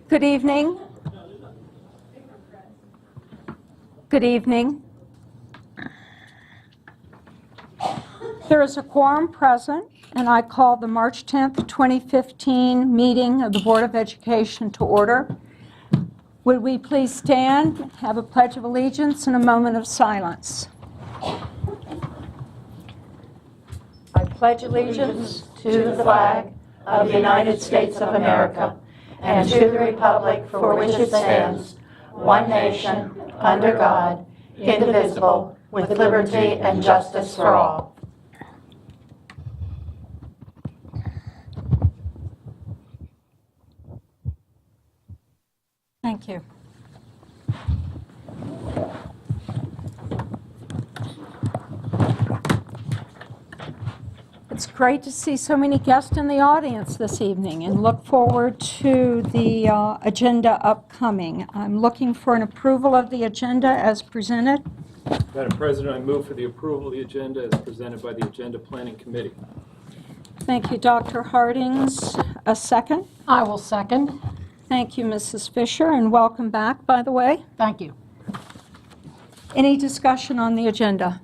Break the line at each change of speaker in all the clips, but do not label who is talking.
Good evening. Good evening. There is a quorum present, and I call the March 10th, 2015 meeting of the Board of Education to order. Would we please stand, have a pledge of allegiance, and a moment of silence. I pledge allegiance
to the flag of the United States of America and to the republic for which it stands, one nation, under God, indivisible, with liberty and justice for all.
Thank you. It's great to see so many guests in the audience this evening and look forward to the agenda upcoming. I'm looking for an approval of the agenda as presented.
Madam President, I move for the approval of the agenda as presented by the Agenda Planning Committee.
Thank you, Dr. Hardings. A second?
I will second.
Thank you, Mrs. Fisher, and welcome back, by the way.
Thank you.
Any discussion on the agenda?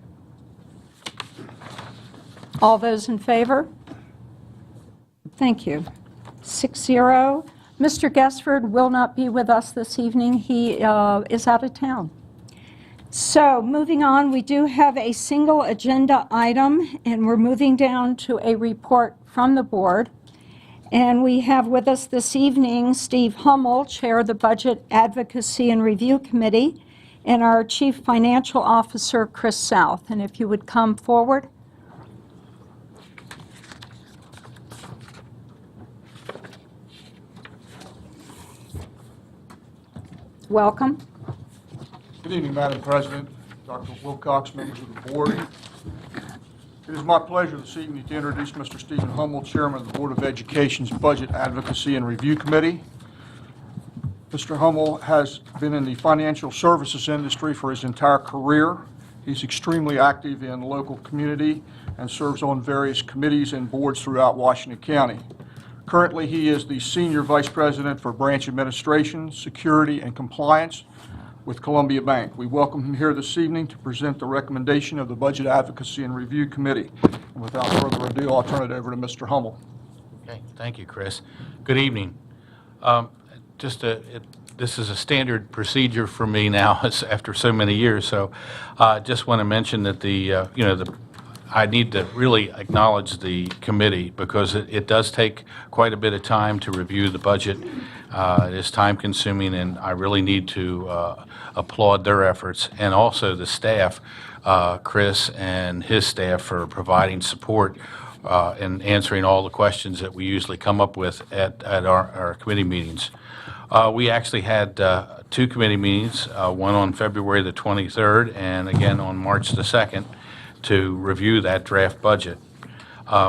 All those in favor? Thank you. 6-0. Mr. Gesford will not be with us this evening. He is out of town. So moving on, we do have a single agenda item, and we're moving down to a report from the board. And we have with us this evening Steve Hummel, Chair of the Budget Advocacy and Review Committee, and our Chief Financial Officer, Chris South. And if you would come forward. Welcome.
Good evening, Madam President, Dr. Wilcox, members of the board. It is my pleasure this evening to introduce Mr. Stephen Hummel, Chairman of the Board of Education's Budget Advocacy and Review Committee. Mr. Hummel has been in the financial services industry for his entire career. He's extremely active in the local community and serves on various committees and boards throughout Washington County. Currently, he is the Senior Vice President for Branch Administration, Security, and Compliance with Columbia Bank. We welcome him here this evening to present the recommendation of the Budget Advocacy and Review Committee. And without further ado, I'll turn it over to Mr. Hummel.
Okay, thank you, Chris. Good evening. This is a standard procedure for me now after so many years, so I just want to mention that I need to really acknowledge the committee because it does take quite a bit of time to review the budget. It is time consuming, and I really need to applaud their efforts, and also the staff, Chris and his staff, for providing support and answering all the questions that we usually come up with at our committee meetings. We actually had 2 committee meetings, one on February the 23rd and again on March the 2nd, to review that draft budget.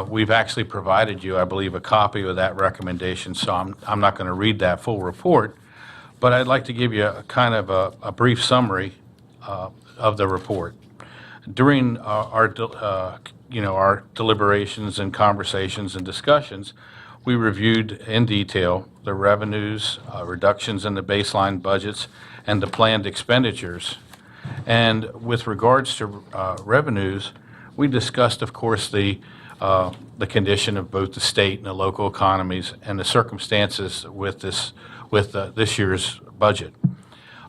We've actually provided you, I believe, a copy of that recommendation, so I'm not going to read that full report, but I'd like to give you a kind of a brief summary of the report. During our deliberations and conversations and discussions, we reviewed in detail the revenues, reductions in the baseline budgets, and the planned expenditures. And with regards to revenues, we discussed, of course, the condition of both the state and the local economies and the circumstances with this year's budget.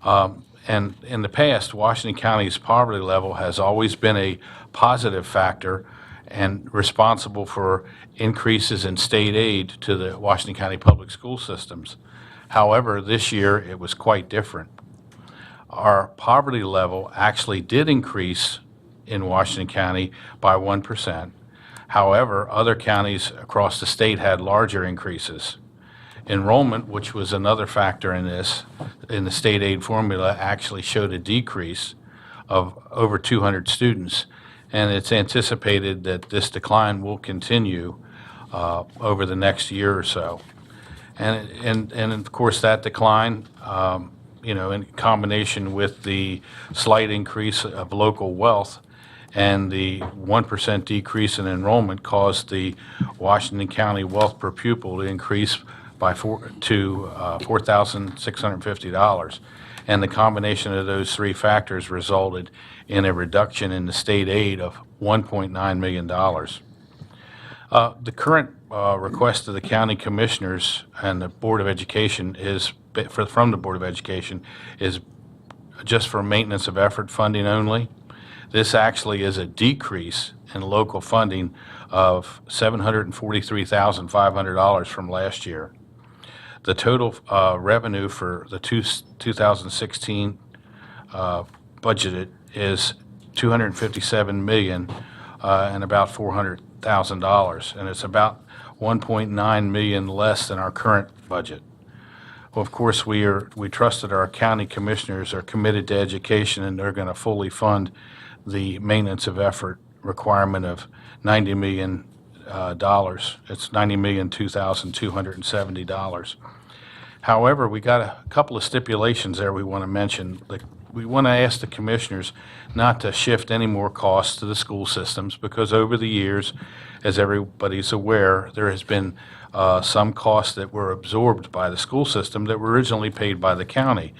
And in the past, Washington County's poverty level has always been a positive factor and responsible for increases in state aid to the Washington County public school systems. However, this year it was quite different. Our poverty level actually did increase in Washington County by 1%. However, other counties across the state had larger increases. Enrollment, which was another factor in this, in the state aid formula, actually showed a decrease of over 200 students, and it's anticipated that this decline will continue over the next year or so. And of course, that decline, in combination with the slight increase of local wealth, and the 1% decrease in enrollment caused the Washington County wealth per pupil to increase by $4,650. And the combination of those three factors resulted in a reduction in the state aid of $1.9 million. The current request of the county commissioners and the Board of Education from the Board of Education is just for maintenance of effort funding only. This actually is a decrease in local funding of $743,500 from last year. The total revenue for the 2016 budgeted is $257 million and about $400,000, and it's about $1.9 million less than our current budget. Well, of course, we trust that our county commissioners are committed to education, and they're going to fully fund the maintenance of effort requirement of $90 million. It's $90,002,270. However, we got a couple of stipulations there we want to mention. We want to ask the commissioners not to shift any more costs to the school systems, because over the years, as everybody's aware, there has been some costs that were absorbed by the school system that were originally paid by the county.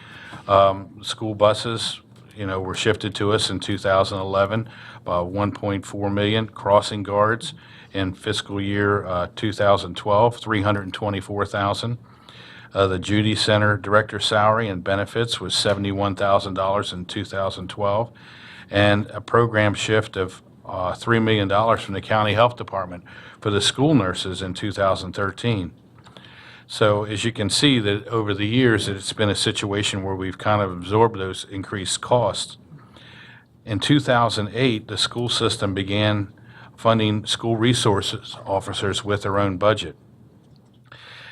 School buses, were shifted to us in 2011, $1.4 million. Crossing guards in fiscal year 2012, $324,000. The Judy Center director salary and benefits was $71,000 in 2012, and a program shift of $3 million from the county health department for the school nurses in 2013. So as you can see, that over the years, it's been a situation where we've kind of absorbed those increased costs. In 2008, the school system began funding school resources officers with their own budget.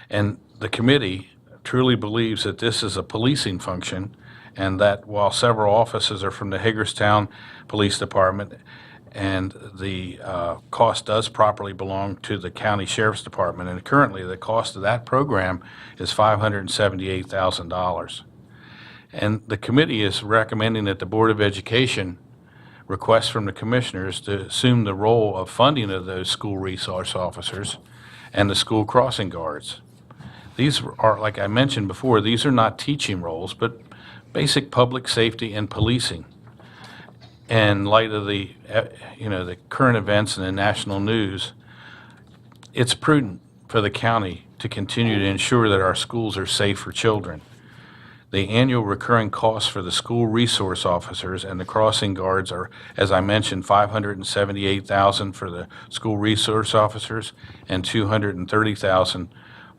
And the committee truly believes that this is a policing function, and that while several offices are from the Hagerstown Police Department, and the cost does properly belong to the county sheriff's department, and currently the cost of that program is $578,000. And the committee is recommending that the Board of Education request from the commissioners to assume the role of funding of those school resource officers and the school crossing guards. These are, like I mentioned before, these are not teaching roles, but basic public safety and policing. In light of the current events in the national news, it's prudent for the county to continue to ensure that our schools are safe for children. The annual recurring costs for the school resource officers and the crossing guards are, as I mentioned, $578,000 for the school resource officers and $230,000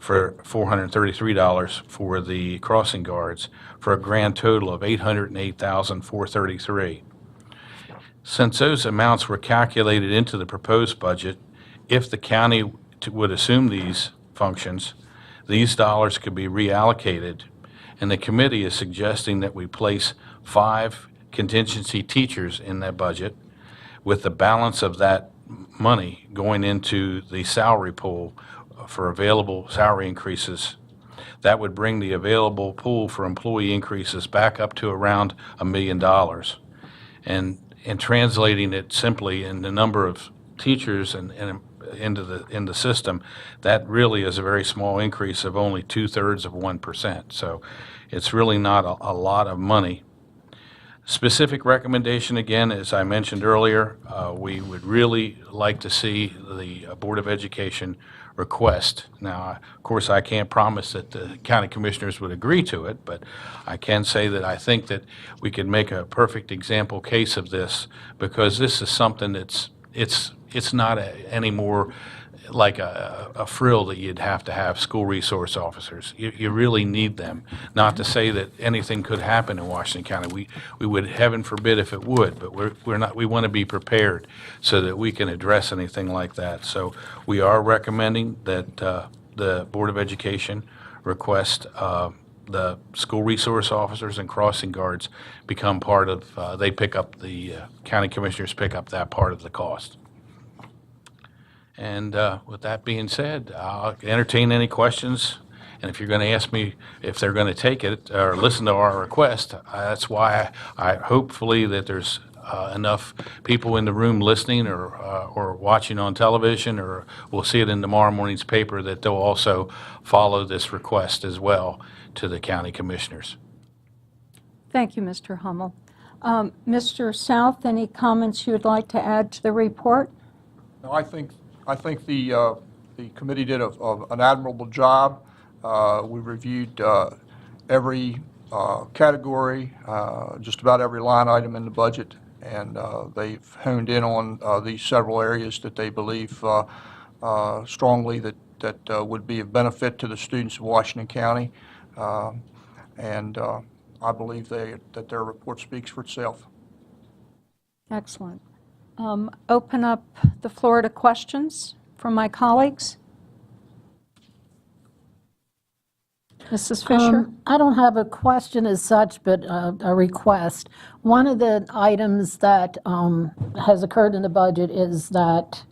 for $433 for the crossing guards, for a grand total of $808,433. Since those amounts were calculated into the proposed budget, if the county would assume these functions, these dollars could be reallocated, and the committee is suggesting that we place 5 contingency teachers in that budget, with the balance of that money going into the salary pool for available salary increases. That would bring the available pool for employee increases back up to around $1 million. And translating it simply in the number of teachers and into the system, that really is a very small increase of only 2/3%. So it's really not a lot of money. Specific recommendation, again, as I mentioned earlier, we would really like to see the Board of Education request. Now, of course, I can't promise that the county commissioners would agree to it, but I can say that I think that we could make a perfect example case of this, because this is something that's it's not anymore like a frill that you'd have to have school resource officers. You really need them. Not to say that anything could happen in Washington County. We would, heaven forbid if it would, but we're not. We want to be prepared so that we can address anything like that. So we are recommending that the Board of Education request the school resource officers and crossing guards become part of, they pick up, the county commissioners pick up that part of the cost. And with that being said, I'll entertain any questions. And if you're going to ask me if they're going to take it or listen to our request, that's why I hopefully that there's enough people in the room listening or watching on television, or we'll see it in tomorrow morning's paper, that they'll also follow this request as well to the county commissioners.
Thank you, Mr. Hummel. Mr. South, any comments you would like to add to the report?
No, I think the committee did an admirable job. We reviewed every category, just about every line item in the budget, and they've honed in on these several areas that they believe strongly that would be of benefit to the students of Washington County. And I believe that their report speaks for itself.
Excellent. Open up the floor to questions from my colleagues. Mrs. Fisher?
I don't have a question as such, but a request. One of the items that has occurred in the budget is that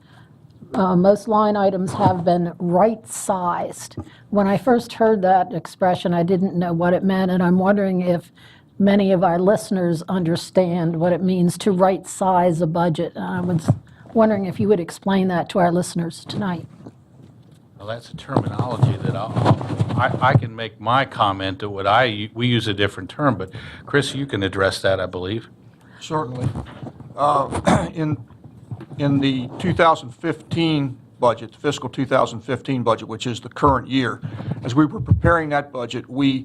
most line items have been right-sized. When I first heard that expression, I didn't know what it meant, and I'm wondering if many of our listeners understand what it means to right-size a budget. I was wondering if you would explain that to our listeners tonight.
Well, that's a terminology that I can make my comment to what we use a different term, but Chris, you can address that, I believe.
Certainly. In the 2015 budget, the fiscal 2015 budget, which is the current year, as we were preparing that budget, we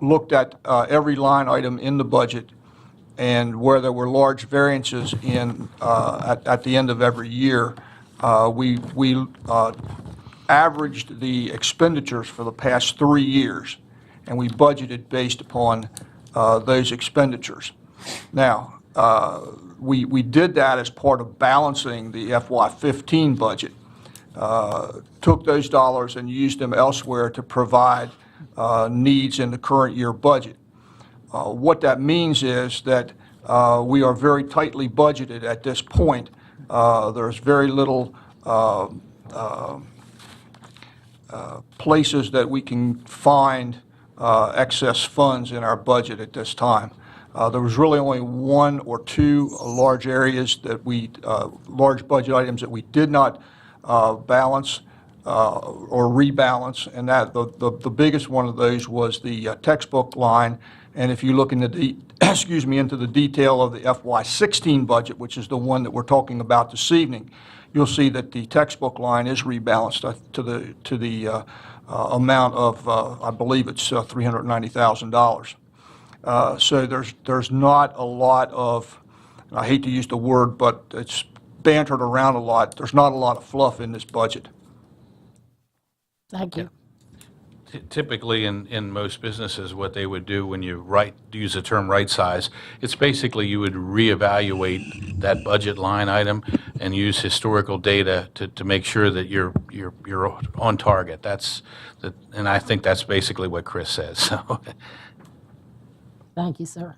looked at every line item in the budget, and where there were large variances at the end of every year, we averaged the expenditures for the past 3 years, and we budgeted based upon those expenditures. Now, we did that as part of balancing the FY15 budget, took those dollars and used them elsewhere to provide needs in the current year budget. What that means is that we are very tightly budgeted at this point. There's very little places that we can find excess funds in our budget at this time. There was really only 1 or 2 large areas that large budget items that we did not balance or rebalance, and that the biggest one of those was the textbook line. And if you look into into the detail of the FY16 budget, which is the one that we're talking about this evening, you'll see that the textbook line is rebalanced to the amount of I believe it's $390,000. So there's not a lot of, I hate to use the word, but it's bantered around a lot. There's not a lot of fluff in this budget.
Thank you.
Typically, in most businesses, what they would do when you use the term right size, it's basically you would reevaluate that budget line item and use historical data to make sure that you're on target. And I think that's basically what Chris says. So.
Thank you, sir.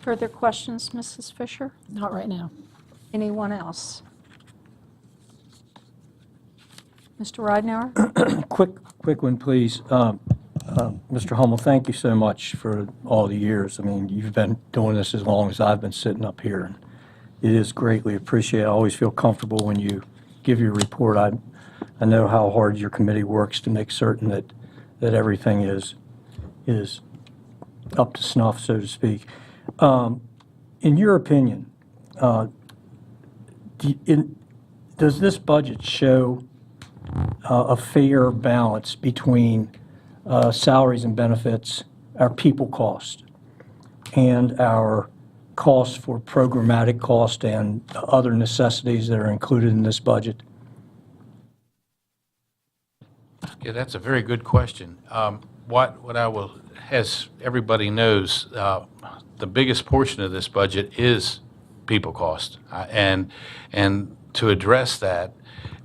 Further questions, Mrs. Fisher?
Not right now.
Anyone else? Mr. Ridenour?
Quick one, please. Mr. Hummel, thank you so much for all the years. I mean, you've been doing this as long as I've been sitting up here, and it is greatly appreciated. I always feel comfortable when you give your report. I know how hard your committee works to make certain that everything is up to snuff, so to speak. In your opinion, does this budget show a fair balance between salaries and benefits, our people cost, and our costs for programmatic cost and other necessities that are included in this budget?
Yeah, that's a very good question. What I will, as everybody knows, the biggest portion of this budget is people cost, and to address that,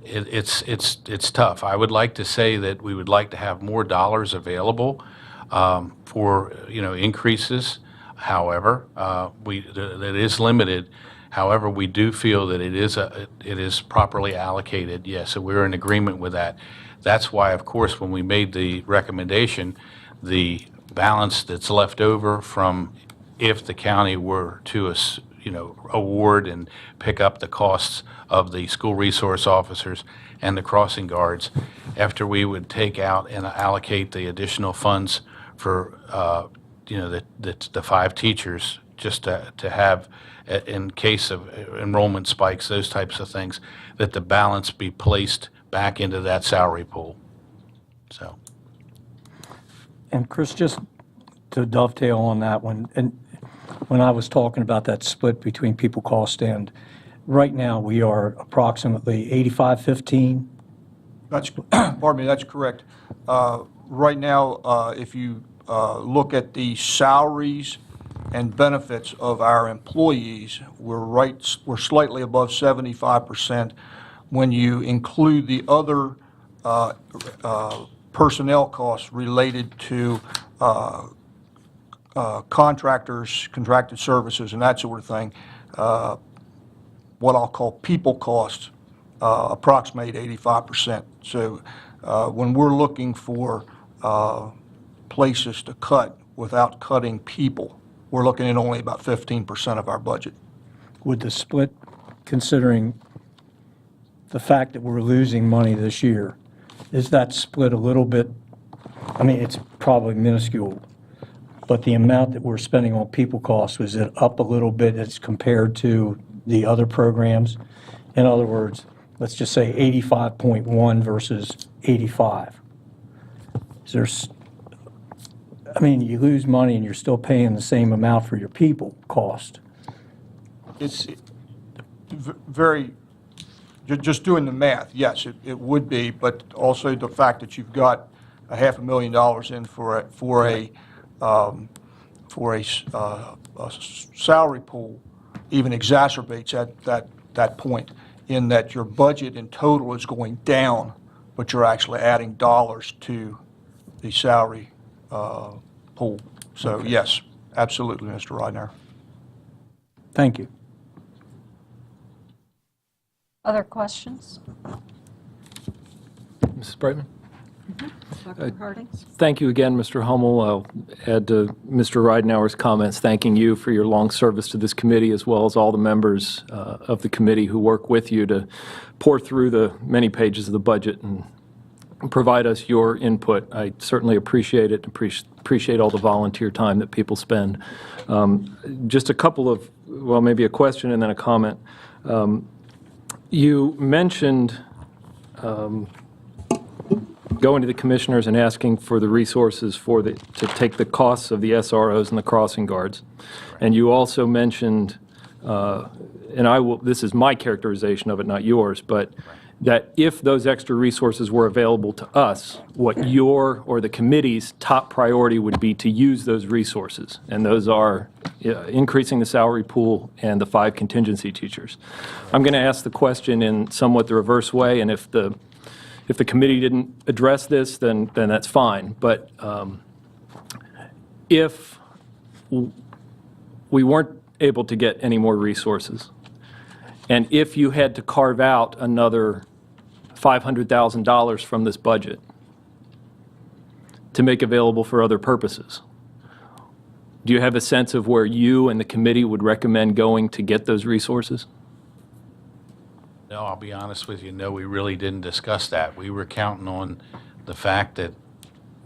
it's tough. I would like to say that we would like to have more dollars available for increases. However, that is limited. However, we do feel that it is properly allocated. Yes, so we're in agreement with that. That's why, of course, when we made the recommendation, the balance that's left over from if the county were to, award and pick up the costs of the school resource officers and the crossing guards, after we would take out and allocate the additional funds for, the 5 teachers, just to have, in case of enrollment spikes, those types of things, that the balance be placed back into that salary pool. So.
And Chris, just to dovetail on that one, and when I was talking about that split between people cost and, right now, we are approximately 85-15.
That's, pardon me, that's correct. Right now, if you look at the salaries and benefits of our employees, we're slightly above 75%. When you include the other personnel costs related to contractors, contracted services, and that sort of thing, what I'll call people costs approximate 85%. So when we're looking for places to cut without cutting people, we're looking at only about 15% of our budget.
Would the split, considering the fact that we're losing money this year, is that split a little bit, I mean, it's probably minuscule, but the amount that we're spending on people costs, was it up a little bit as compared to the other programs? In other words, let's just say 85.1 versus 85. I mean, you lose money and you're still paying the same amount for your people cost.
It's very, just doing the math, yes, it would be, but also the fact that you've got $500,000 in for a salary pool even exacerbates that point, in that your budget in total is going down, but you're actually adding dollars to the salary pool. So yes, absolutely, Mr. Reidner.
Thank you.
Other questions?
Mrs. Brightman?
Dr. Harding?
Thank you again, Mr. Hummel. I'll add to Mr. Ridenour's comments, thanking you for your long service to this committee, as well as all the members of the committee who work with you to pour through the many pages of the budget and provide us your input. I certainly appreciate it, appreciate all the volunteer time that people spend. Just a couple of, well, maybe a question and then a comment. You mentioned going to the commissioners and asking for the resources to take the costs of the SROs and the crossing guards. And you also mentioned, and this is my characterization of it, not yours, but that if those extra resources were available to us, what your or the committee's top priority would be to use those resources. And those are increasing the salary pool and the 5 contingency teachers. I'm going to ask the question in somewhat the reverse way, and if the committee didn't address this, then that's fine. But if we weren't able to get any more resources, and if you had to carve out another $500,000 from this budget to make available for other purposes, do you have a sense of where you and the committee would recommend going to get those resources?
No, I'll be honest with you, no, we really didn't discuss that. We were counting on the fact that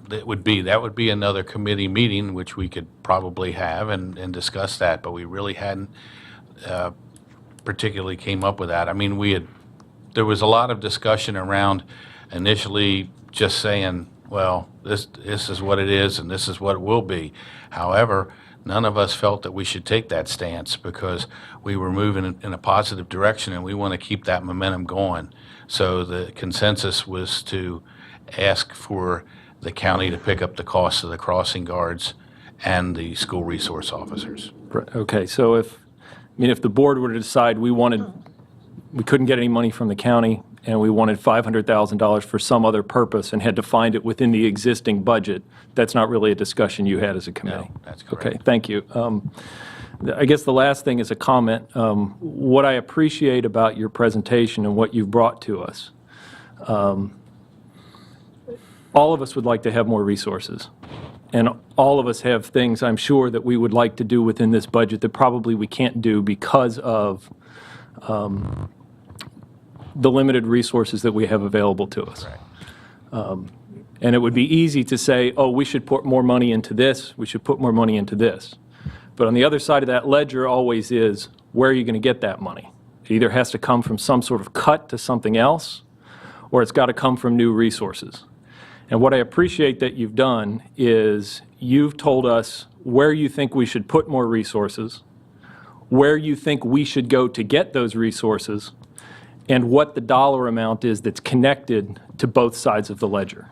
that would be another committee meeting, which we could probably have and discuss that, but we really hadn't particularly came up with that. I mean, there was a lot of discussion around initially just saying, well, this is what it is and this is what it will be. However, none of us felt that we should take that stance because we were moving in a positive direction and we want to keep that momentum going. So the consensus was to ask for the county to pick up the cost of the crossing guards and the school resource officers.
Okay, so if the board were to decide we couldn't get any money from the county and we wanted $500,000 for some other purpose and had to find it within the existing budget, that's not really a discussion you had as a committee?
No, that's correct.
Okay, thank you. I guess the last thing is a comment. What I appreciate about your presentation and what you've brought to us all of us would like to have more resources. And all of us have things, I'm sure, that we would like to do within this budget that probably we can't do because of the limited resources that we have available to us. And it would be easy to say, oh, we should put more money into this, we should put more money into this. But on the other side of that ledger always is, where are you going to get that money? It either has to come from some sort of cut to something else, or it's got to come from new resources. And what I appreciate that you've done is you've told us where you think we should put more resources, where you think we should go to get those resources, and what the dollar amount is that's connected to both sides of the ledger.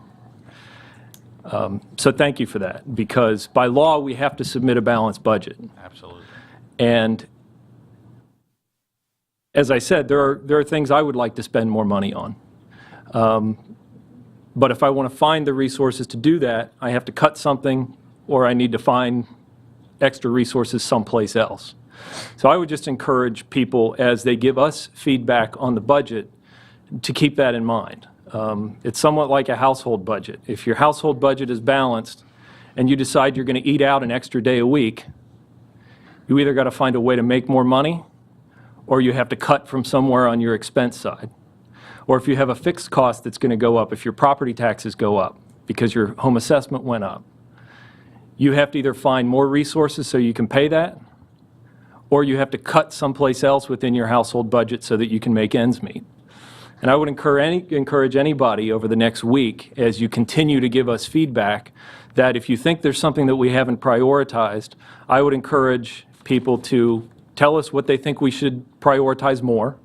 So thank you for that, because by law, we have to submit a balanced budget.
Absolutely.
And as I said, there are things I would like to spend more money on. But if I want to find the resources to do that, I have to cut something, or I need to find extra resources someplace else. So I would just encourage people, as they give us feedback on the budget, to keep that in mind. It's somewhat like a household budget. If your household budget is balanced and you decide you're going to eat out an extra day a week, you either got to find a way to make more money, or you have to cut from somewhere on your expense side. Or if you have a fixed cost that's going to go up, if your property taxes go up because your home assessment went up, you have to either find more resources so you can pay that, or you have to cut someplace else within your household budget so that you can make ends meet. And I would encourage anybody over the next week, as you continue to give us feedback, that if you think there's something that we haven't prioritized, I would encourage people to tell us what they think we should prioritize more,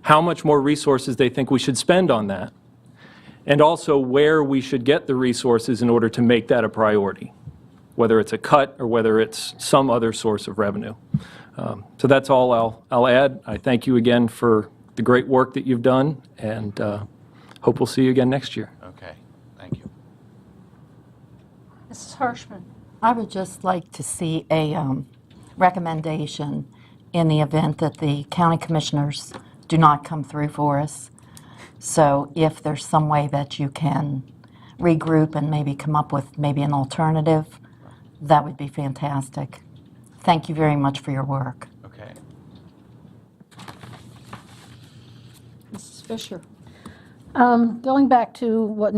how much more resources they think we should spend on that, and also where we should get the resources in order to make that a priority, whether it's a cut or whether it's some other source of revenue. So that's all I'll add. I thank you again for the great work that you've done, and hope we'll see you again next year.
Okay, thank you.
Mrs. Hirschman.
I would just like to see a recommendation in the event that the county commissioners do not come through for us. So if there's some way that you can regroup and maybe come up with maybe an alternative, that would be fantastic. Thank you very much for your work.
Okay.
Mrs. Fisher.
Going back to what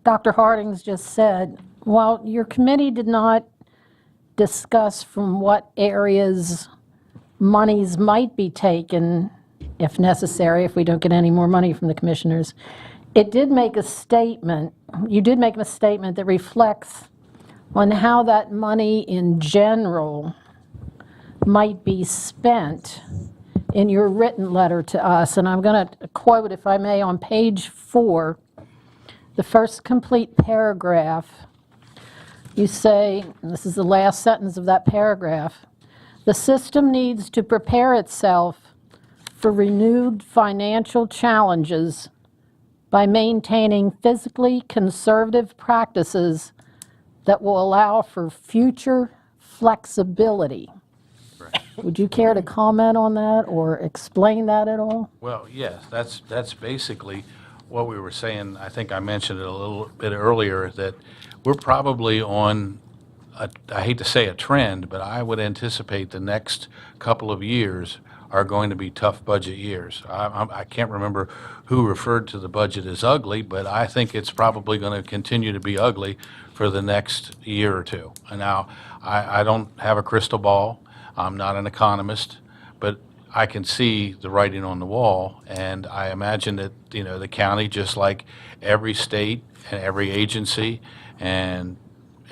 Dr. Hardings just said, while your committee did not discuss from what areas monies might be taken, if necessary, if we don't get any more money from the commissioners, it did make a statement, you did make a statement that reflects on how that money in general might be spent in your written letter to us. And I'm going to quote, if I may, on page 4, the first complete paragraph. You say, and this is the last sentence of that paragraph, the system needs to prepare itself for renewed financial challenges by maintaining physically conservative practices that will allow for future flexibility. Would you care to comment on that or explain that at all?
Well, yes, that's basically what we were saying. I think I mentioned it a little bit earlier, that we're probably on, I hate to say a trend, but I would anticipate the next couple of years are going to be tough budget years. I can't remember who referred to the budget as ugly, but I think it's probably going to continue to be ugly for the next year or two. And now, I don't have a crystal ball. I'm not an economist, but I can see the writing on the wall, and I imagine that, the county, just like every state and every agency and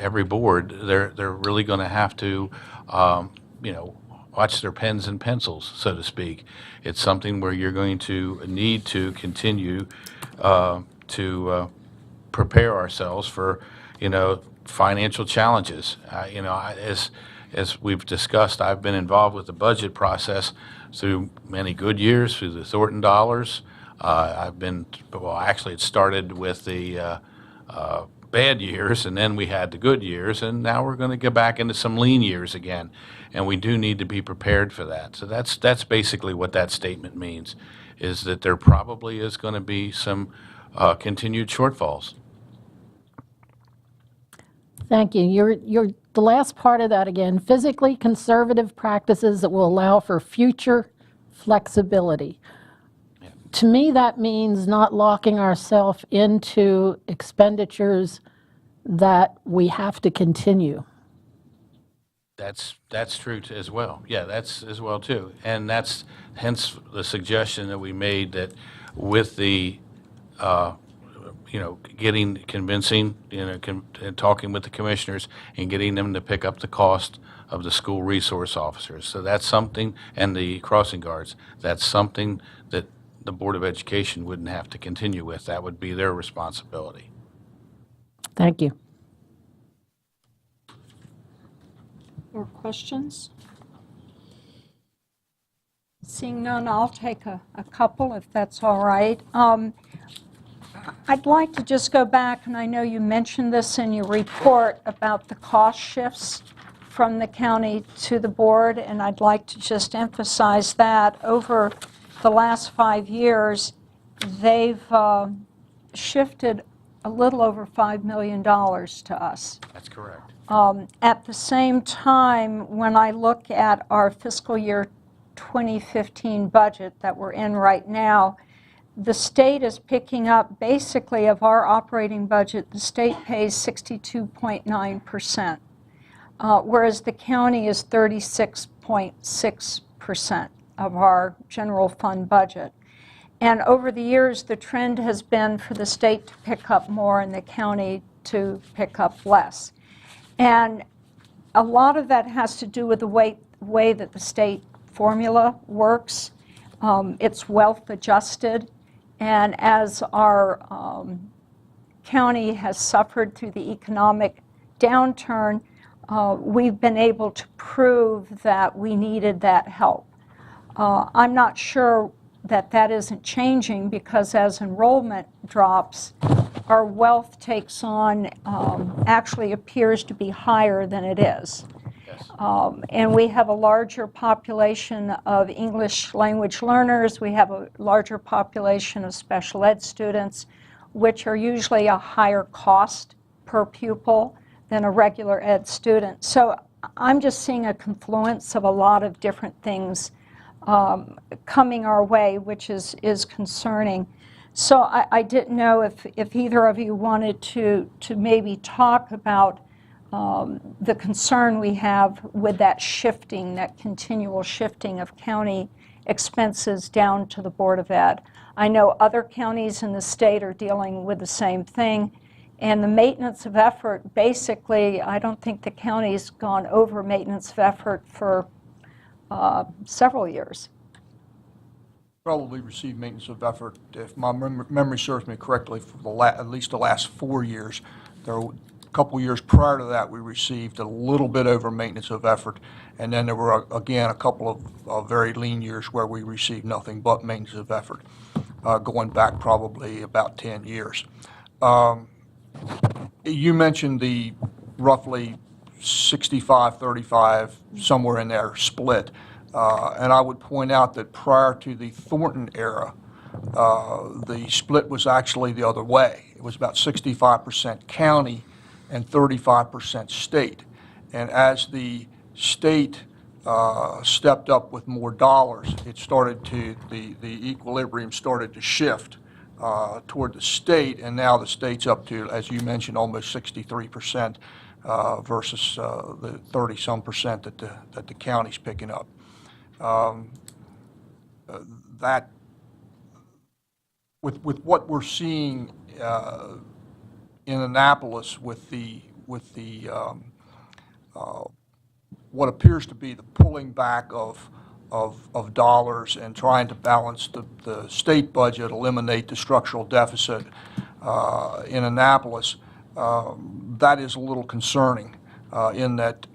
every board, they're really going to have to, watch their pens and pencils, so to speak. It's something where you're going to need to continue to prepare ourselves for, financial challenges. As we've discussed, I've been involved with the budget process through many good years, through the Thornton dollars. Actually, it started with the bad years, and then we had the good years, and now we're going to get back into some lean years again. And we do need to be prepared for that. So that's basically what that statement means, is that there probably is going to be some continued shortfalls.
Thank you. The last part of that again, physically conservative practices that will allow for future flexibility. To me, that means not locking ourselves into expenditures that we have to continue.
That's true as well. Yeah, that's as well too. And that's hence the suggestion that we made that with the, convincing, and talking with the commissioners and getting them to pick up the cost of the school resource officers. So that's something, and the crossing guards, that's something that the Board of Education wouldn't have to continue with. That would be their responsibility.
Thank you.
More questions? Seeing none, I'll take a couple, if that's all right. I'd like to just go back, and I know you mentioned this in your report about the cost shifts from the county to the board, and I'd like to just emphasize that over the last 5 years, they've shifted a little over $5 million to us.
That's correct.
At the same time, when I look at our fiscal year 2015 budget that we're in right now, the state is picking up, basically, of our operating budget, the state pays 62.9%, whereas the county is 36.6% of our general fund budget. And over the years, the trend has been for the state to pick up more and the county to pick up less. And a lot of that has to do with the way that the state formula works. It's wealth adjusted. And as our county has suffered through the economic downturn, we've been able to prove that we needed that help. I'm not sure that isn't changing, because as enrollment drops, our wealth takes on, actually appears to be higher than it is.
Yes.
And we have a larger population of English language learners. We have a larger population of special ed students, which are usually a higher cost per pupil than a regular ed student. So I'm just seeing a confluence of a lot of different things coming our way, which is concerning. So I didn't know if either of you wanted to maybe talk about the concern we have with that shifting, that continual shifting of county expenses down to the Board of Ed. I know other counties in the state are dealing with the same thing. And the maintenance of effort, basically, I don't think the county's gone over maintenance of effort for several years.
Probably received maintenance of effort, if my memory serves me correctly, for at least the last 4 years. There were a couple years prior to that, we received a little bit over maintenance of effort, and then there were, again, a couple of very lean years where we received nothing but maintenance of effort, going back probably about 10 years. You mentioned the roughly 65-35, somewhere in there, split. And I would point out that prior to the Thornton era, the split was actually the other way. It was about 65% county and 35% state. And as the state stepped up with more dollars, it started to, the equilibrium started to shift toward the state, and now the state's up to, as you mentioned, almost 63% versus the 30-some percent that the county's picking up. That, with what we're seeing in Annapolis with what appears to be the pulling back of dollars and trying to balance the state budget, eliminate the structural deficit in Annapolis, that is a little concerning in that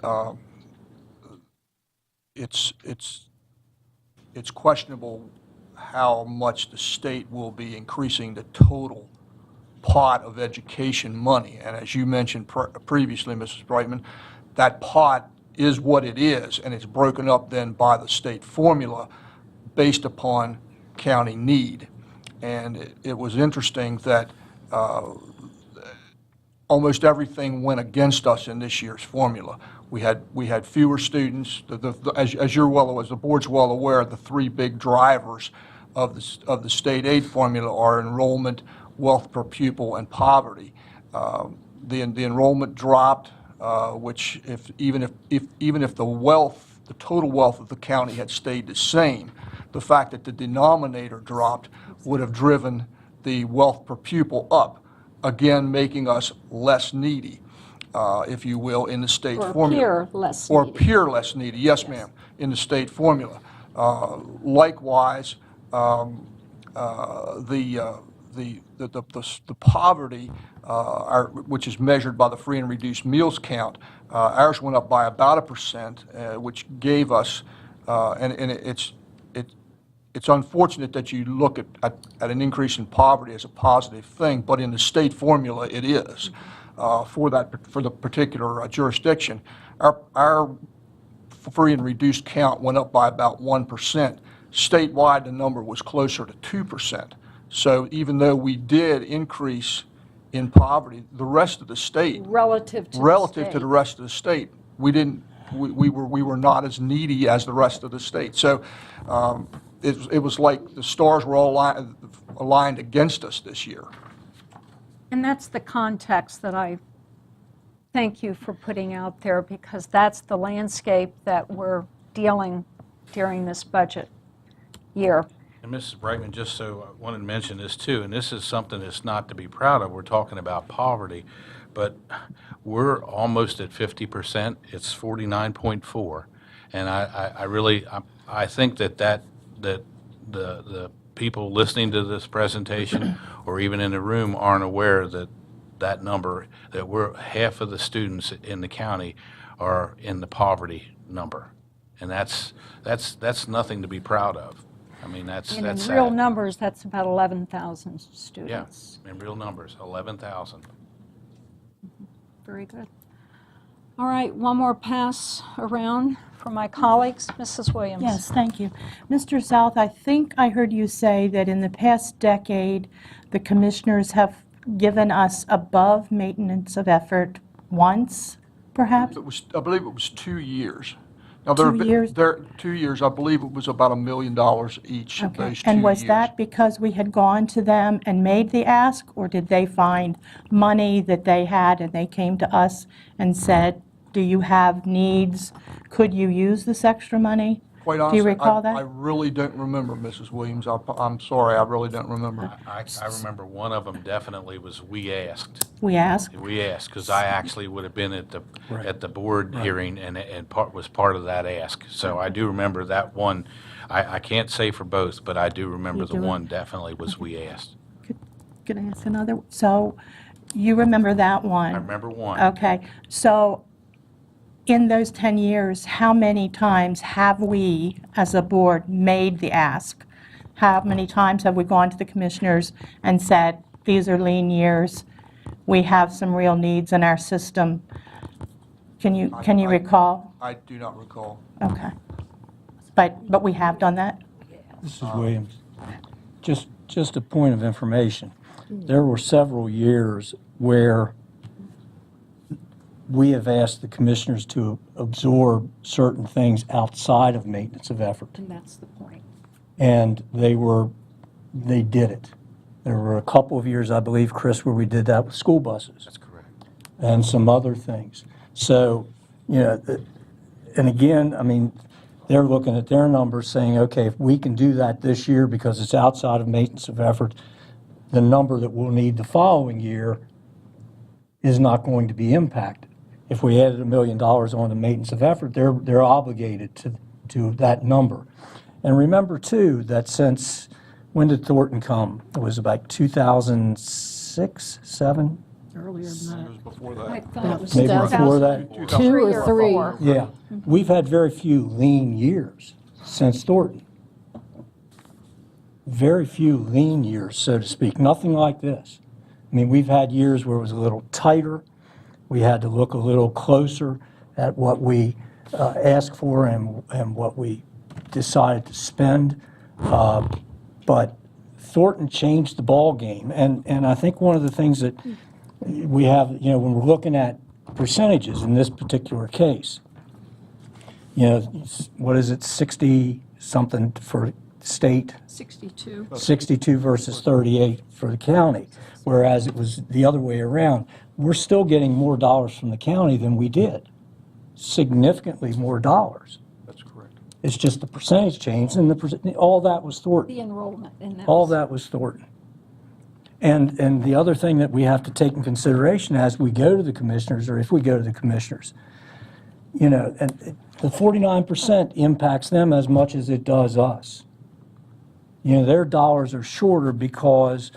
it's questionable how much the state will be increasing the total pot of education money. And as you mentioned previously, Mrs. Brightman, that pot is what it is, and it's broken up then by the state formula based upon county need. And it was interesting that almost everything went against us in this year's formula. We had fewer students. As you're well, as the board's well aware, the three big drivers of the state aid formula are enrollment, wealth per pupil, and poverty. The enrollment dropped, which even if the total wealth of the county had stayed the same, the fact that the denominator dropped would have driven the wealth per pupil up, again making us less needy, if you will, in the state
Or
formula.
appear less
Or
needy.
appear less needy, yes, ma'am, in the state formula. Likewise, the poverty, which is measured by the free and reduced meals count, ours went up by about 1%, which gave us, and it's unfortunate that you look at an increase in poverty as a positive thing, but in the state formula it is for the particular jurisdiction. Our free and reduced count went up by about 1%. Statewide, the number was closer to 2%. So even though we did increase in poverty, the rest of the state,
Relative to the
relative to
state.
the rest of the state, we were not as needy as the rest of the state. So it was like the stars were all aligned against us this year.
And that's the context that I thank you for putting out there, because that's the landscape that we're dealing during this budget year.
And Mrs. Brightman, just so I wanted to mention this too, and this is something that's not to be proud of. We're talking about poverty, but we're almost at 50%. It's 49.4, and I think that the people listening to this presentation or even in the room aren't aware that number, that we're half of the students in the county are in the poverty number, and that's nothing to be proud of. I mean, that's
And in
sad.
real numbers, that's about 11,000
Yeah,
students.
in real numbers, 11,000.
Very good. All right, one more pass around for my colleagues. Mrs. Williams.
Yes, thank you. Mr. South, I think I heard you say that in the past decade, the commissioners have given us above maintenance of effort once, perhaps?
I believe it was 2 years. Now,
2 years?
2 years, I believe it was about $1 million each of
Okay.
those 2 years.
And was that because we had gone to them and made the ask, or did they find money that they had and they came to us and said, do you have needs? Could you use this extra money?
Quite
Do
honestly,
you recall
I
that?
really don't remember, Mrs. Williams. I'm sorry, I really don't remember.
I remember one of them definitely was we asked.
We asked?
We asked, because I actually would have been at the board hearing and was part of that ask. So I do remember that one. I can't say for both, but I do remember
You
the
do?
one definitely was we asked.
Could I ask another? So you remember that one?
I remember one.
Okay. So in those 10 years, how many times have we, as a board, made the ask? How many times have we gone to the commissioners and said, these are lean years, we have some real needs in our system? Can you recall?
I do not recall.
Okay. But we have done that?
Mrs. Williams, just a point of information. There were several years where we have asked the commissioners to absorb certain things outside of maintenance of effort,
And that's the point.
and they did it. There were a couple of years, I believe, Chris, where we did that with school buses.
That's correct.
And some other things. So, and again, I mean, they're looking at their numbers saying, okay, if we can do that this year because it's outside of maintenance of effort, the number that we'll need the following year is not going to be impacted. If we added $1 million on the maintenance of effort, they're obligated to that number. And remember, too, that since, when did Thornton come? It was about 2006, 7?
Earlier than
It
that.
was before
I
that.
thought it was
Maybe before that?
2002
2 or 3.
four.
Yeah, we've had very few lean years since Thornton. Very few lean years, so to speak, nothing like this. I mean, we've had years where it was a little tighter. We had to look a little closer at what we asked for and what we decided to spend. But Thornton changed the ball game, and I think one of the things that we have, when we're looking at percentages in this particular case, what is it, 60-something for state?
62.
62 versus 38 for the county, whereas it was the other way around. We're still getting more dollars from the county than we did, significantly more dollars.
That's correct.
It's just the percentage changed, and all that was Thornton.
The enrollment in that.
All that was Thornton. And the other thing that we have to take in consideration as we go to the commissioners, or if we go to the commissioners, and the 49% impacts them as much as it does us. Their dollars are shorter because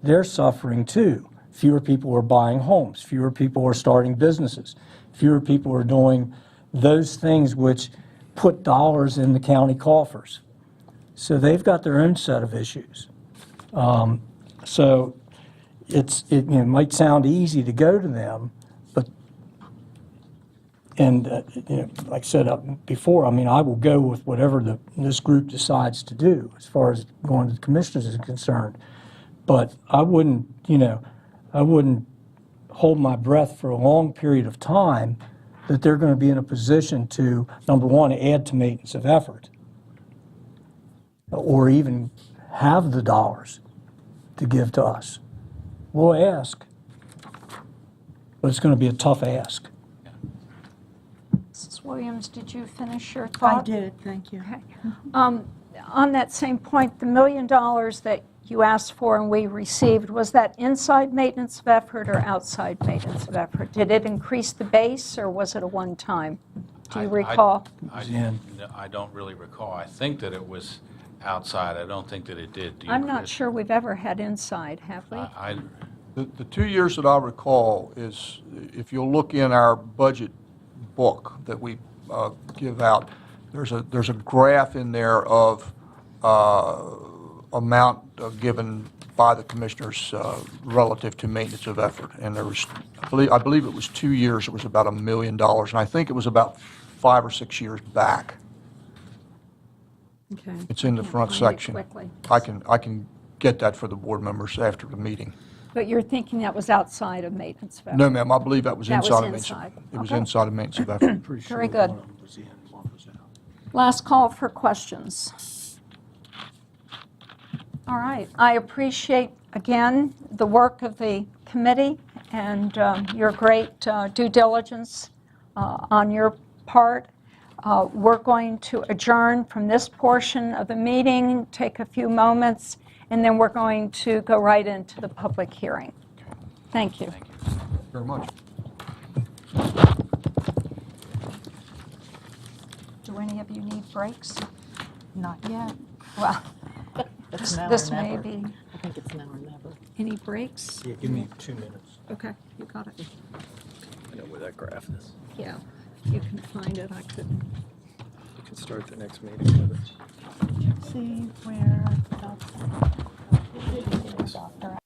they're suffering too. Fewer people are buying homes. Fewer people are starting businesses. Fewer people are doing those things which put dollars in the county coffers. So they've got their own set of issues. So it might sound easy to go to them, but, like I said before, I will go with whatever this group decides to do as far as going to the commissioners is concerned. But I wouldn't hold my breath for a long period of time that they're going to be in a position to, number one, add to maintenance of effort, or even have the dollars to give to us. We'll ask, but it's going to be a tough ask.
Mrs. Williams, did you finish your thought?
I did, thank you.
Okay. On that same point, the $1 million that you asked for and we received, was that inside maintenance of effort or outside maintenance of effort? Did it increase the base, or was it a one-time? Do you recall?
I don't really recall. I think that it was outside. I don't think that it did. Do you,
I'm not
Chris?
sure we've ever had inside, have we?
The 2 years that I recall is, if you'll look in our budget book that we give out, there's a graph in there of amount given by the commissioners relative to maintenance of effort. And there was, I believe it was 2 years, it was about $1 million. And I think it was about 5 or 6 years back.
Okay.
It's in the front
Find it
section.
quickly.
I can get that for the board members after the meeting.
But you're thinking that was outside of maintenance of effort?
No, ma'am, I believe that was
That was
inside of maintenance.
inside.
It was
Okay.
inside of maintenance of effort.
Very good. Last call for questions. All right. I appreciate, again, the work of the committee and your great due diligence on your part. We're going to adjourn from this portion of the meeting, take a few moments, and then we're going to go right into the public hearing. Thank you.
Very much.
Do any of you need breaks?
Not yet.
Well,
It's now or
this may
never.
be.
I think it's now or never.
Any breaks?
Yeah, give me 2 minutes.
Okay, you got it.
I know where that graph is.
Yeah, you can find it. I couldn't.
You can start the next meeting with it.
See where, doctor